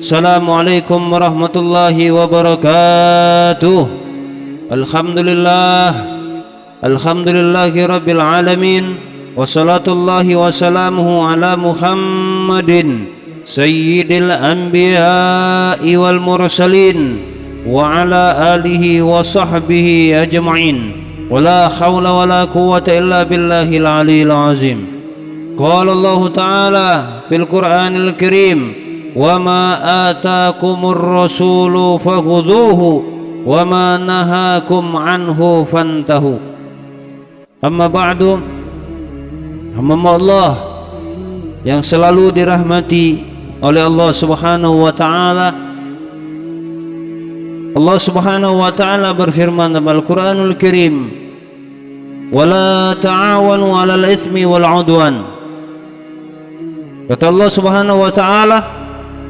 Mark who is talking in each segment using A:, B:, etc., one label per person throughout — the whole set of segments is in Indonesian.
A: Assalamualaikum warahmatullahi wabarakatuh. Alhamdulillahi rabbil alamin. Wassalatullahi wassalamuhu ala Muhammadin sayyidil anbiya'i wal mursalin wa ala alihi wa sahbihi ajma'in. Wala hawla wala quwwata illa billahil aliyyil azim. Qala Allah ta'ala fil Qur'anil Karim, wa ma ataakumur rasulu fakhudhuhu wa ma nahakum anhu fantahu. Amma ba'du, hamba Allah yang selalu dirahmati oleh Allah Subhanahu wa taala. Allah Subhanahu wa taala berfirman dalam Al-Qur'anul Karim, "Wala ta'awanu 'alal itsmi wal 'udwan." Kata Allah Subhanahu wa taala,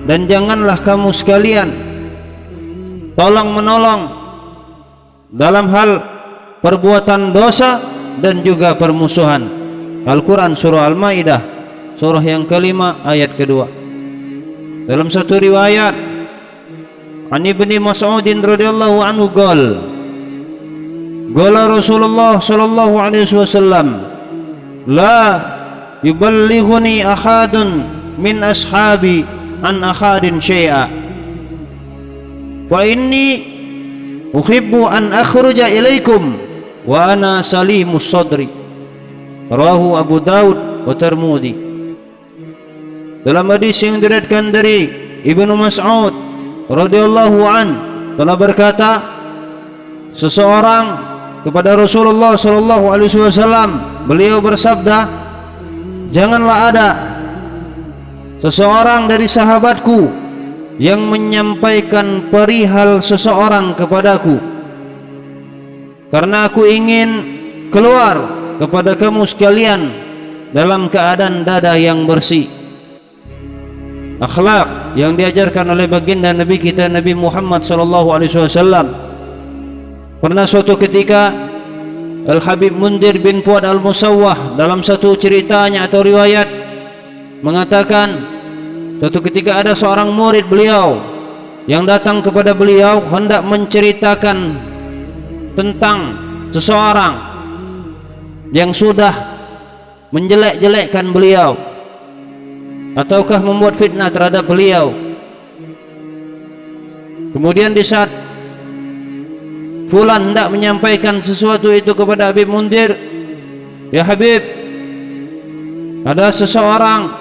A: dan janganlah kamu sekalian tolong-menolong dalam hal perbuatan dosa dan juga permusuhan. Al-Quran surah Al-Maidah surah yang kelima ayat kedua. Dalam satu riwayat an Ibni Mas'udin radhiyallahu anhu qala Rasulullah sallallahu alaihi wasallam, la yuballighuni ahadun min ashabi an akhadin syai'a wa inni uhibbu an akhruja ilaikum wa ana salimus sadri. Rawahu Abu Daud wa Tirmidzi. Dalam hadis yang diriwayatkan dari Ibnu Mas'ud radhiyallahu an telah berkata seseorang kepada Rasulullah sallallahu alaihi wasallam, beliau bersabda, janganlah ada seseorang dari sahabatku yang menyampaikan perihal seseorang kepadaku, karena aku ingin keluar kepada kamu sekalian dalam keadaan dada yang bersih. Akhlak yang diajarkan oleh baginda Nabi kita Nabi Muhammad sallallahu alaihi wasallam. Pernah suatu ketika Al-Habib Mundir bin Fuad Al-Musawwah dalam satu ceritanya atau riwayat mengatakan, suatu ketika ada seorang murid beliau yang datang kepada beliau hendak menceritakan tentang seseorang yang sudah menjelek-jelekkan beliau ataukah membuat fitnah terhadap beliau. Kemudian di saat fulan hendak menyampaikan sesuatu itu kepada Habib Mundir, ya Habib, ada seseorang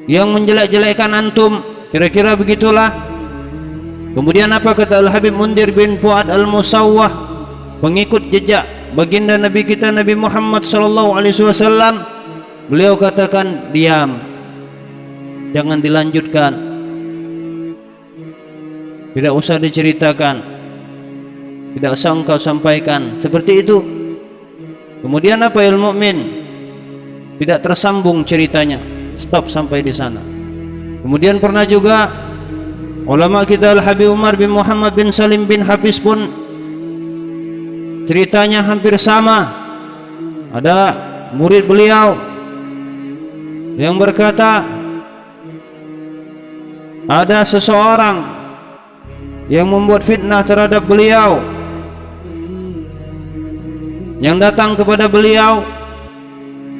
A: yang menjelek-jelekkan antum, kira-kira begitulah. Kemudian apa kata Al-Habib Mundir bin Fuad Al-Musawwah, pengikut jejak baginda Nabi kita Nabi Muhammad sallallahu alaihi wasallam? Beliau katakan, diam, jangan dilanjutkan, tidak usah diceritakan, tidak usah engkau sampaikan, seperti itu. Kemudian apa ya mukmin? Tidak tersambung ceritanya, stop sampai di sana. Kemudian pernah juga ulama kita Al-Habib Umar bin Muhammad bin Salim bin Hafiz pun ceritanya hampir sama. Ada murid beliau yang berkata, ada seseorang yang membuat fitnah terhadap beliau, yang datang kepada beliau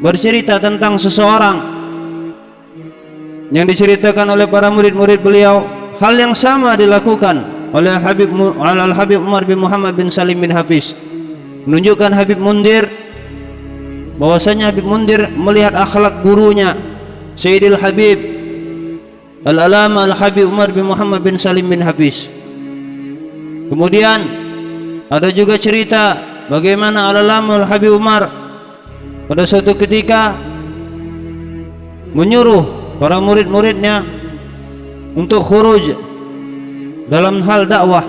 A: bercerita tentang seseorang yang diceritakan oleh para murid-murid beliau. Hal yang sama dilakukan oleh Al-Habib Umar bin Muhammad bin Salim bin Hafiz, menunjukkan Habib Mundir bahwasanya Habib Mundir melihat akhlak gurunya Sayyidil Habib Al-Alama Al-Habib Umar bin Muhammad bin Salim bin Hafiz. Kemudian ada juga cerita bagaimana Al-Alama Al-Habib Umar pada suatu ketika menyuruh para murid-muridnya untuk khuruj dalam hal dakwah.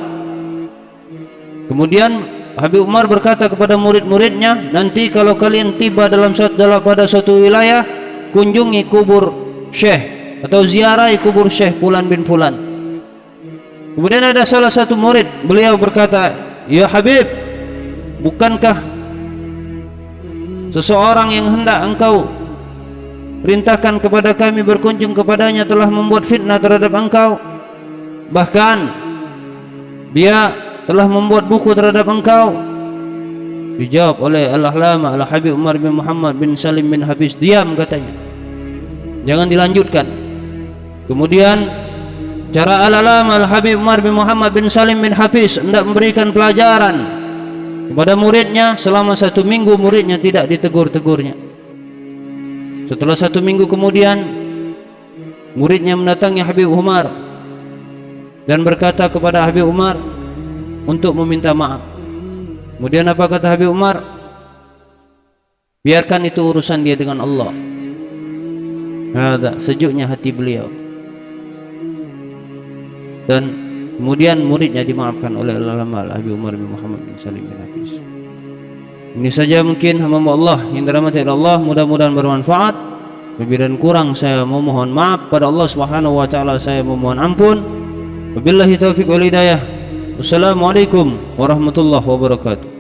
A: Kemudian Habib Umar berkata kepada murid-muridnya, nanti kalau kalian tiba pada suatu wilayah, kunjungi kubur syekh atau ziarahi kubur syekh Fulan bin Fulan. Kemudian ada salah satu murid beliau berkata, ya Habib, bukankah seseorang yang hendak engkau perintahkan kepada kami berkunjung kepadanya telah membuat fitnah terhadap engkau, bahkan dia telah membuat buku terhadap engkau. Dijawab oleh Al-Allama Al-Habib Umar bin Muhammad bin Salim bin Hafiz, diam katanya, jangan dilanjutkan. Kemudian cara Al-Allama Al-Habib Umar bin Muhammad bin Salim bin Hafiz hendak memberikan pelajaran kepada muridnya. Selama 1 minggu muridnya tidak ditegur-tegurnya. Setelah 1 minggu kemudian muridnya mendatangi Habib Umar dan berkata kepada Habib Umar untuk meminta maaf. Kemudian apa kata Habib Umar? Biarkan itu urusan dia dengan Allah. Ada sejuknya hati beliau. Dan kemudian muridnya dimaafkan oleh Al-Allama Habib Umar bin Muhammad bin Salim bin Hafiz. Ini saja mungkin hamba Allah yang dirahmati Allah, mudah-mudahan bermanfaat. Lebih dan kurang saya memohon maaf pada Allah Subhanahu wa taala, saya memohon ampun. Wabillahi taufiq wal hidayah. Wassalamualaikum warahmatullahi wabarakatuh.